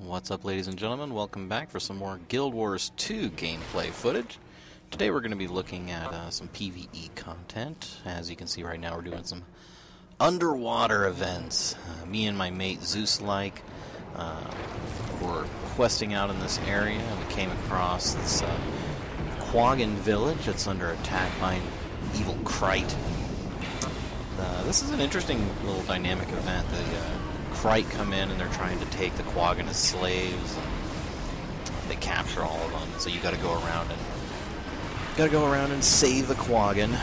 What's up, ladies and gentlemen? Welcome back for some more Guild Wars 2 gameplay footage. Today we're going to be looking at some PvE content. As you can see right now, we're doing some underwater events. Me and my mate Zeus-like were questing out in this area, and we came across this Quaggan village that's under attack by an evil Krite. This is an interesting little dynamic event. The Krite come in and they're trying to take the Quaggan as slaves. And they capture all of them, so you got to go around and save the Quaggan.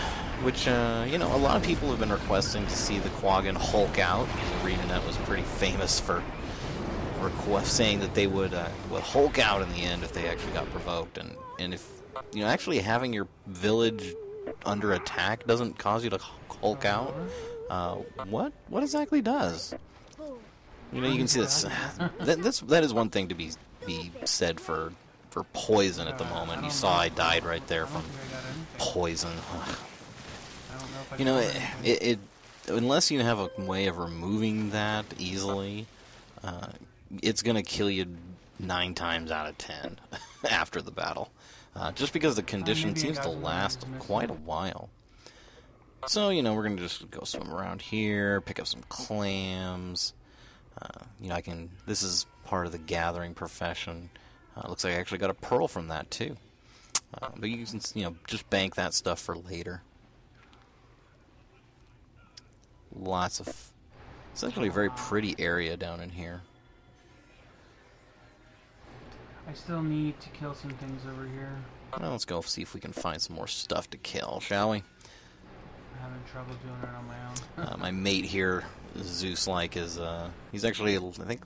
Which you know, a lot of people have been requesting to see the Quaggan Hulk out. ArenaNet was pretty famous for saying that they would Hulk out in the end if they actually got provoked. And if you know, actually having your village under attack doesn't cause you to Hulk out, what exactly does? You know, you can see that is one thing to be said for poison at the moment. You saw I died right there from poison. You know, it unless you have a way of removing that easily, it's gonna kill you 9 times out of 10 after the battle, just because the condition seems to last quite a while. So, you know, we're going to just go swim around here, pick up some clams. You know, this is part of the gathering profession. Looks like I actually got a pearl from that, too. But you can, you know, just bank that stuff for later. It's actually a very pretty area down in here. I still need to kill some things over here. Well, let's go see if we can find some more stuff to kill, shall we? I'm having trouble doing it on my own. My mate here, Zeus-like, is he's actually, I think,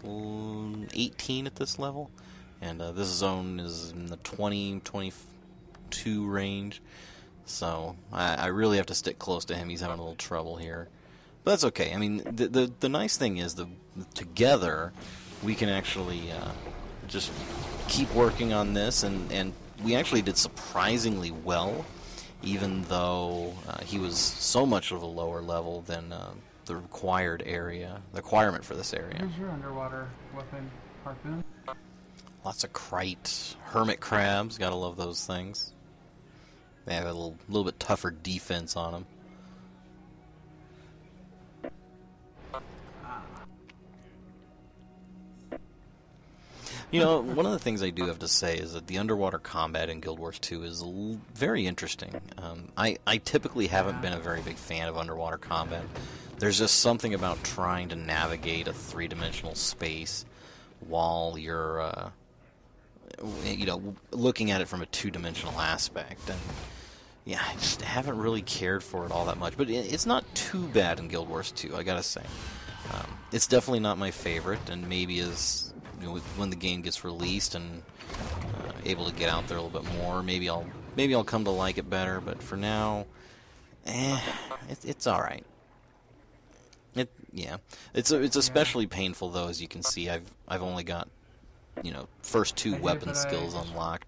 18 at this level, and this zone is in the 20-22 range. So I really have to stick close to him. He's having a little trouble here, but that's okay. I mean, the nice thing is together we can actually just keep working on this, and we actually did surprisingly well, even though he was so much of a lower level than the requirement for this area. Here's your underwater weapon, harpoon. Lots of Krite, hermit crabs, gotta love those things. They have a little bit tougher defense on them. You know, one of the things I do have to say is that the underwater combat in Guild Wars 2 is very interesting. I typically haven't been a very big fan of underwater combat. There's just something about trying to navigate a three-dimensional space while you're, you know, looking at it from a two-dimensional aspect. And yeah, I just haven't really cared for it all that much. But it's not too bad in Guild Wars 2, I gotta say. It's definitely not my favorite, and maybe as you know, when the game gets released and able to get out there a little bit more, maybe I'll come to like it better. But for now, it's all right. It's especially painful though, as you can see. I've only got, you know, first 2 weapon skills unlocked,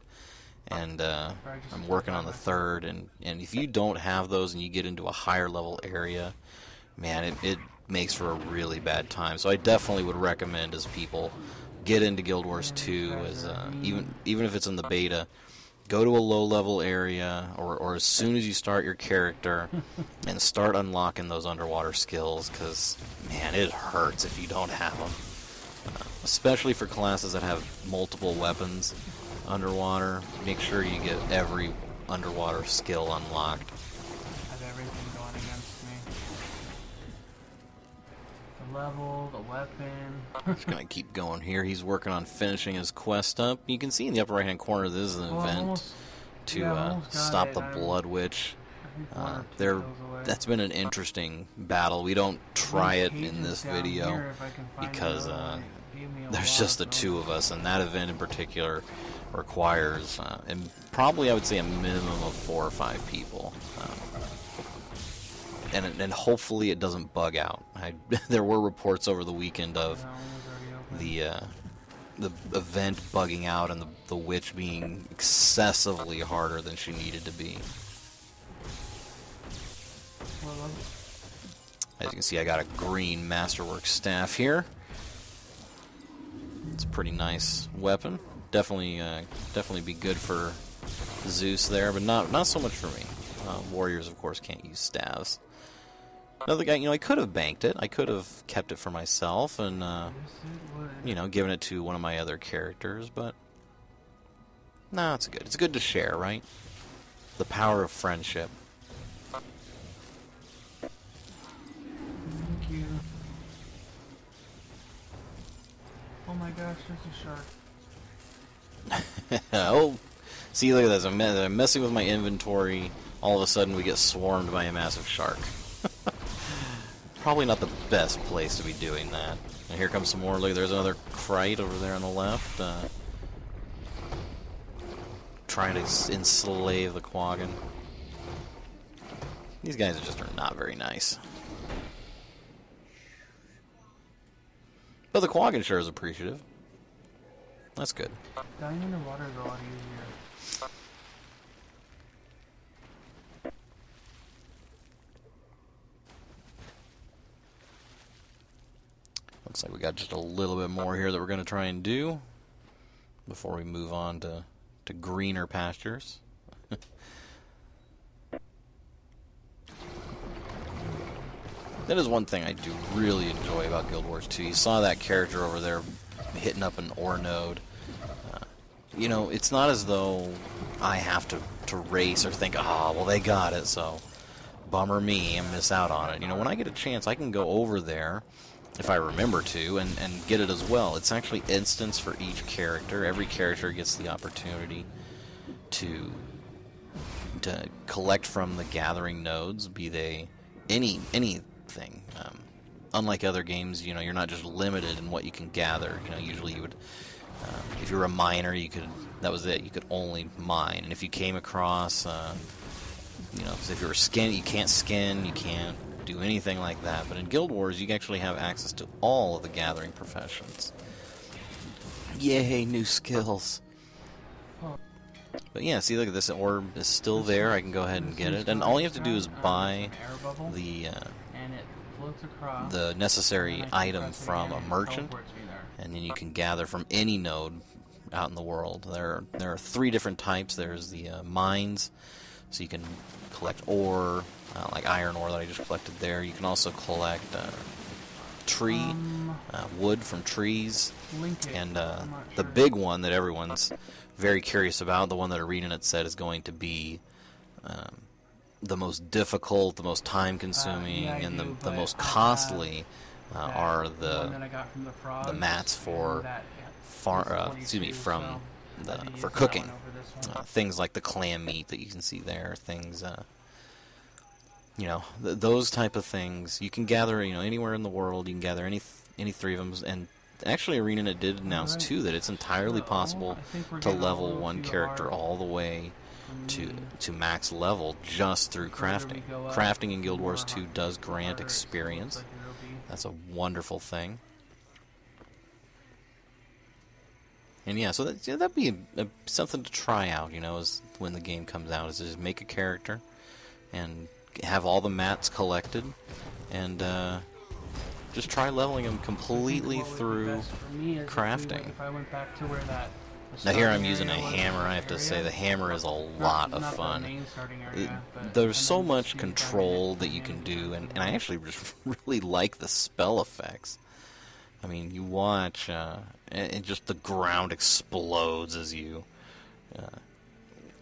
and I'm working on the 3rd. And if you don't have those and you get into a higher level area, man, it makes for a really bad time. So I definitely would recommend, as people get into Guild Wars 2, as even if it's in the beta, go to a low-level area, or as soon as you start your character, and start unlocking those underwater skills, because, man, it hurts if you don't have them. Especially for classes that have multiple weapons underwater, make sure you get every underwater skill unlocked. I have everything going against me. The level, the weapon. Just gonna keep going here. He's working on finishing his quest up. You can see in the upper right hand corner this is an event to stop the Blood Witch. That's been an interesting battle. We don't try it in this video because there's just the 2 of us, and that event in particular requires and probably I would say a minimum of 4 or 5 people. And hopefully it doesn't bug out. There were reports over the weekend of the event bugging out and the witch being excessively harder than she needed to be. As you can see, I got a green Masterwork staff here. It's a pretty nice weapon. Definitely be good for Zeus there, but not so much for me. Warriors, of course, can't use staves. Another guy, I could have banked it. I could have kept it for myself and, given it to one of my other characters, but no, it's good. It's good to share, right? The power of friendship. Thank you. Oh my gosh, there's a shark. Oh, see, look at this. I'm messing with my inventory. All of a sudden, we get swarmed by a massive shark. Probably not the best place to be doing that. And here comes some more. Look, there's another Krite over there on the left. Trying to enslave the Quaggan. These guys just are not very nice. But the Quaggan sure is appreciative. That's good. Dying in the water is a lot easier. Looks like we got just a little bit more here that we're going to try and do before we move on to greener pastures. That is one thing I do really enjoy about Guild Wars 2. You saw that character over there hitting up an ore node. It's not as though I have to race or think, well, they got it, so bummer me and miss out on it. When I get a chance, I can go over there, if I remember to, and get it as well. It's actually instance for each character. Every character gets the opportunity to collect from the gathering nodes, be they anything. Unlike other games, you're not just limited in what you can gather. Usually you would, if you were a miner, that was it. You could only mine, and if you came across, if you're a skin, you can't skin, you can't do anything like that. But in Guild Wars, you actually have access to all of the gathering professions. Yay, new skills. But yeah, see, look at this orb is still there. I can go ahead and get it, and all you have to do is buy the necessary item from a merchant, and then you can gather from any node out in the world. There are 3 different types. There's the mines, so you can collect ore, like iron ore that I just collected there. You can also collect wood from trees, and the big one that everyone's very curious about, the one that ArenaNet said is going to be the most difficult, the most time-consuming, and the most costly are the mats for for cooking. Things like the clam meat that you can see there, things those type of things you can gather anywhere in the world. You can gather any 3 of them, and actually ArenaNet did announce too that it's entirely possible to level one character all the way to max level just through crafting. Crafting in Guild Wars 2 does grant experience. That's a wonderful thing. And yeah, so that'd be something to try out, as when the game comes out, is just make a character and have all the mats collected and just try leveling them completely through crafting. Now here I'm using a hammer. I have to say the hammer is a lot of fun. There's so much control that you can do, and I actually just really like the spell effects. I mean, you watch, and just the ground explodes as you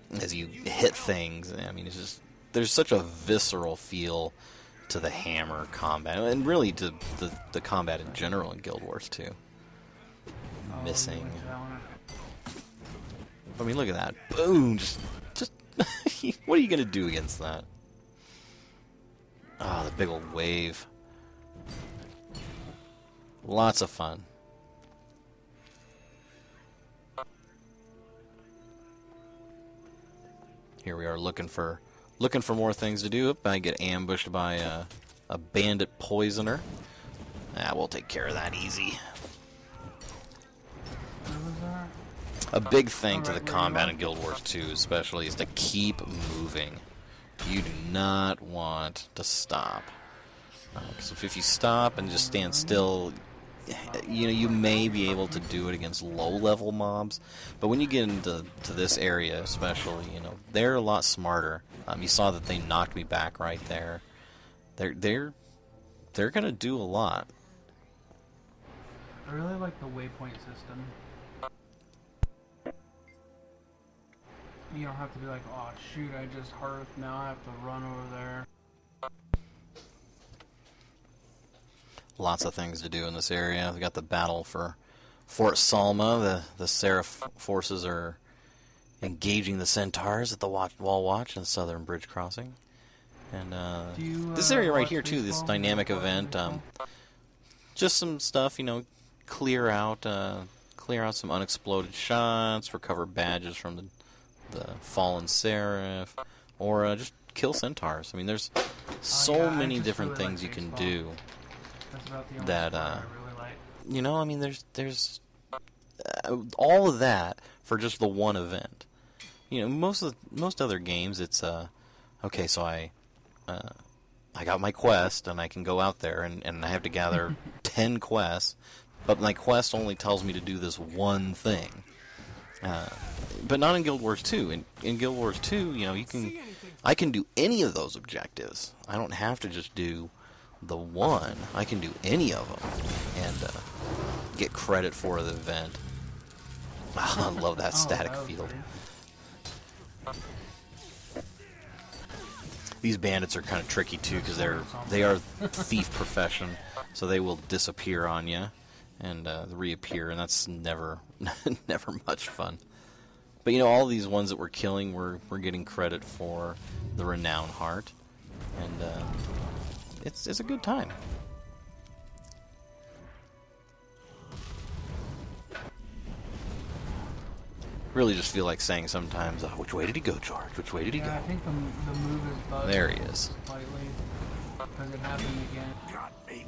hit things. I mean, it's just, there's such a visceral feel to the hammer combat, and really to the combat in general in Guild Wars 2. Missing. I mean, look at that. Boom! Just what are you going to do against that? Oh, the big old wave. Lots of fun. Here we are looking for more things to do. I get ambushed by a bandit poisoner. We'll take care of that easy. A big thing to the combat in Guild Wars 2 especially is to keep moving. You do not want to stop. Because if you stop and just stand still, you know, you may be able to do it against low-level mobs, but when you get into this area, especially, you know, they're a lot smarter. You saw that they knocked me back right there. They're gonna do a lot. I really like the waypoint system. You don't have to be like, oh shoot, I just hearth, now I have to run over there. Lots of things to do in this area. We got the battle for Fort Salma. The Seraph forces are engaging the Centaurs at the Wall Watch and Southern Bridge Crossing. And this area right here too, this dynamic event, just some stuff, you know, clear out some unexploded shots, recover badges from the fallen Seraph, or just kill Centaurs. I mean, there's so many different things you can do. That's about the only That I really like. you know, I mean, there's all of that for just the one event. You know, most other games, it's okay, so I got my quest and I can go out there and I have to gather 10 quests, but my quest only tells me to do this one thing. But not in Guild Wars 2. In Guild Wars 2, you know, I can do any of those objectives. I don't have to just do the one. I can do any of them and get credit for the event. I love that static field. Great. These bandits are kind of tricky too because they are thief profession, so they will disappear on you and reappear, and that's never never much fun. But you know, all these ones that we're killing, we're getting credit for the renown heart, and it's a good time. Really just feel like saying sometimes, which way did he go, George? Which way did he go? I think the move is bugged. There he is. Slightly. Because it happened again. Got me.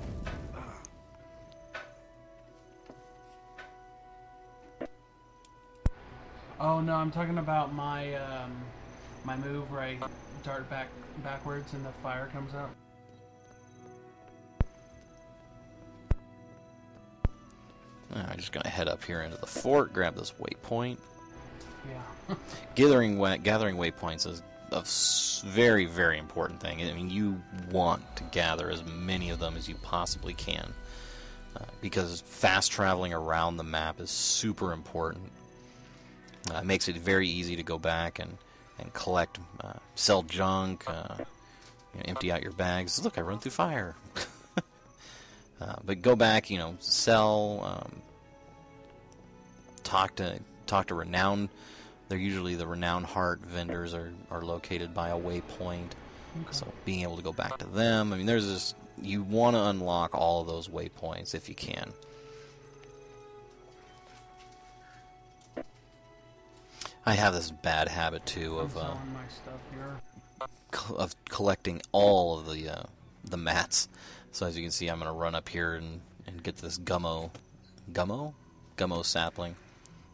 Oh no, I'm talking about my my move where I dart backwards and the fire comes out. I'm just gonna head up here into the fort, grab this waypoint. Yeah. Gathering waypoints is a very, very important thing. I mean, you want to gather as many of them as you possibly can, because fast traveling around the map is super important. It makes it very easy to go back and collect, sell junk, you know, empty out your bags. Look, I run through fire. But go back, you know, sell, talk to renown. They're usually the renown heart vendors are located by a waypoint. Okay. So being able to go back to them. I mean, there's this. You want to unlock all of those waypoints if you can. I have this bad habit too of I'm selling my stuff here. of collecting all of the mats. So as you can see, I'm going to run up here and get this gummo sapling.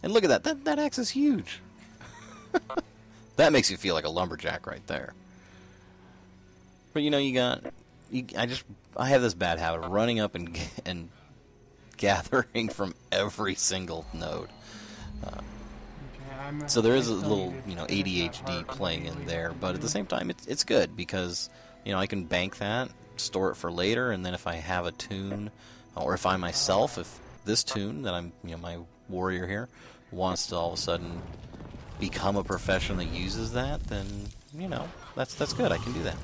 And look at that. That axe is huge. That makes you feel like a lumberjack right there. But you know, I have this bad habit of running up and gathering from every single node. So there is a little, you know, ADHD playing in there, but at the same time, it's good because, you know, I can bank that, store it for later, and then if I have a tune, or if I myself, if this tune that I'm, you know, my warrior here wants to all of a sudden become a profession that uses that, then, you know, that's good. I can do that.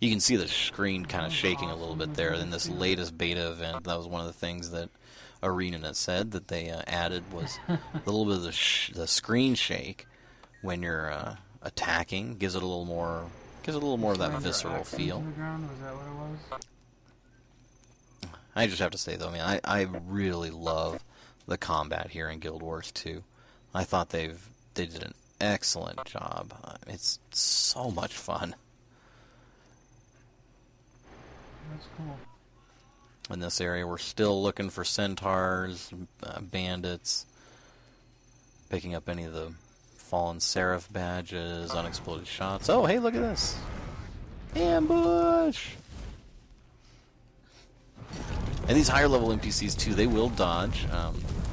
You can see the screen kind of shaking a little bit there. In this latest beta event, that was one of the things that ArenaNet said that they added was a little bit of the screen shake when you're attacking. Gives it a little more of that visceral feel. Was that what it was? I just have to say though, I mean, I really love the combat here in Guild Wars 2. I thought they did an excellent job. It's so much fun. That's cool. In this area, we're still looking for centaurs, bandits. picking up any of the Fallen Seraph badges, unexploded shots. Oh, hey, look at this. Ambush! And these higher level NPCs too, they will dodge.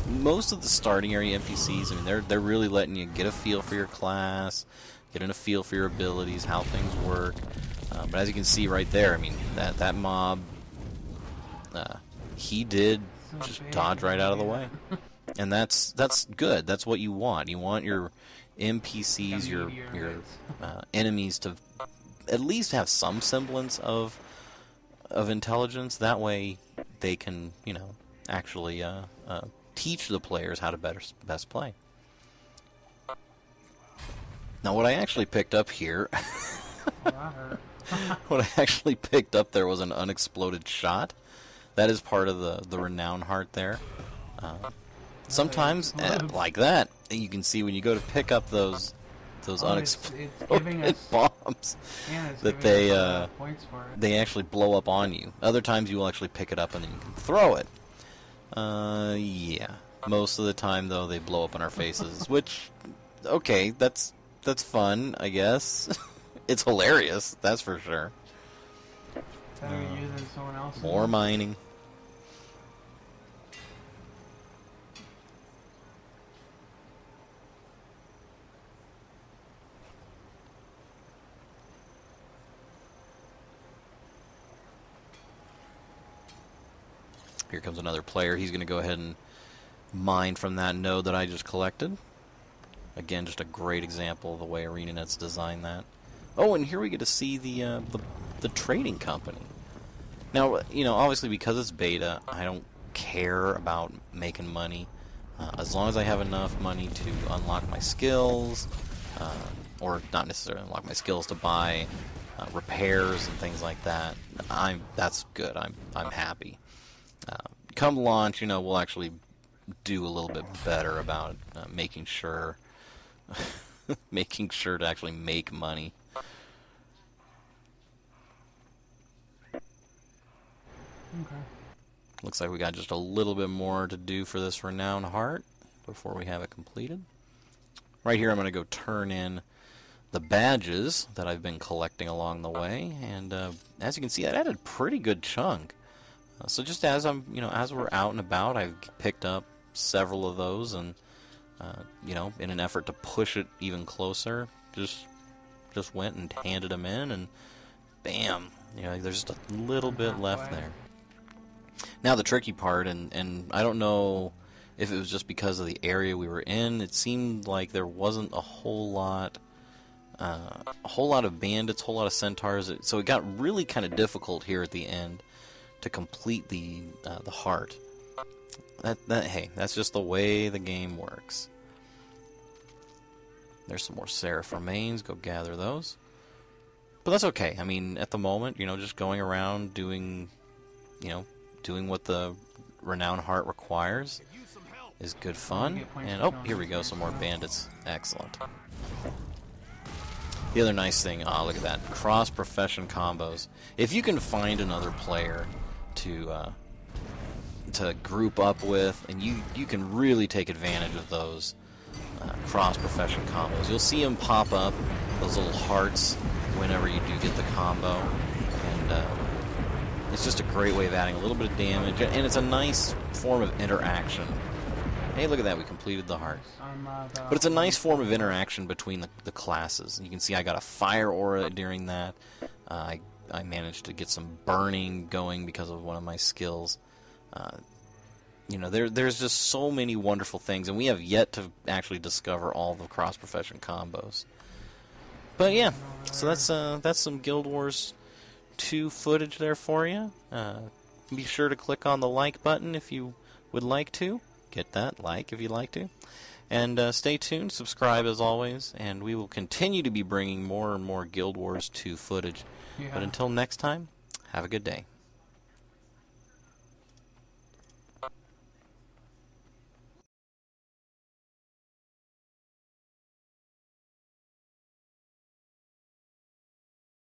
Most of the starting area NPCs, I mean, they're really letting you get a feel for your class, getting a feel for your abilities, how things work. But as you can see right there, I mean, that mob, he did just dodge right out of the way. And that's good. That's what you want. You want your NPCs, your enemies to at least have some semblance of intelligence. That way they can, you know, actually teach the players how to best play. Now what I actually picked up here what I actually picked up there was an unexploded shot. That is part of the renown heart there. Sometimes like that, you can see when you go to pick up those unexploded bombs that they actually blow up on you. Other times you will actually pick it up and then you can throw it. Yeah. Most of the time though they blow up in our faces, which okay, that's fun, I guess. It's hilarious, that's for sure. More mining. Here comes another player. He's going to go ahead and mine from that node that I just collected. Again, just a great example of the way ArenaNet's designed that. Oh, and here we get to see the trading company. Now, you know, obviously because it's beta, I don't care about making money. As long as I have enough money to unlock my skills, or not necessarily unlock my skills, to buy repairs and things like that, that's good. I'm happy. Come launch, you know, we'll actually do a little bit better about making sure to actually make money. Okay. Looks like we got just a little bit more to do for this renown heart before we have it completed. Right here I'm going to go turn in the badges that I've been collecting along the way, and as you can see, I added a pretty good chunk. So just as as we're out and about, I've picked up several of those, and you know, in an effort to push it even closer, just went and handed them in, and bam, you know, there's just a little bit left there. Now the tricky part, and I don't know if it was just because of the area we were in, it seemed like there wasn't a whole lot of bandits, a whole lot of centaurs, so it got really kind of difficult here at the end to complete the heart. Hey, that's just the way the game works. There's some more Seraph remains. Go gather those. But that's okay. I mean, at the moment, you know, just going around doing what the renown heart requires is good fun. And oh, here we go, some more bandits. Excellent. The other nice thing, look at that, cross profession combos. If you can find another player to group up with, and you can really take advantage of those cross profession combos. You'll see them pop up, those little hearts, whenever you do get the combo, and it's just a great way of adding a little bit of damage, and it's a nice form of interaction. Hey, look at that, we completed the heart. But it's a nice form of interaction between the classes. You can see I got a fire aura during that. I managed to get some burning going because of one of my skills. You know, there's just so many wonderful things, and we have yet to actually discover all the cross-profession combos. But yeah, so that's some Guild Wars 2 footage there for you. Be sure to click on the like button if you would like to. Get that like if you'd like to. And stay tuned, subscribe as always, and we will continue to be bringing more and more Guild Wars 2 footage. Yeah. But until next time, have a good day.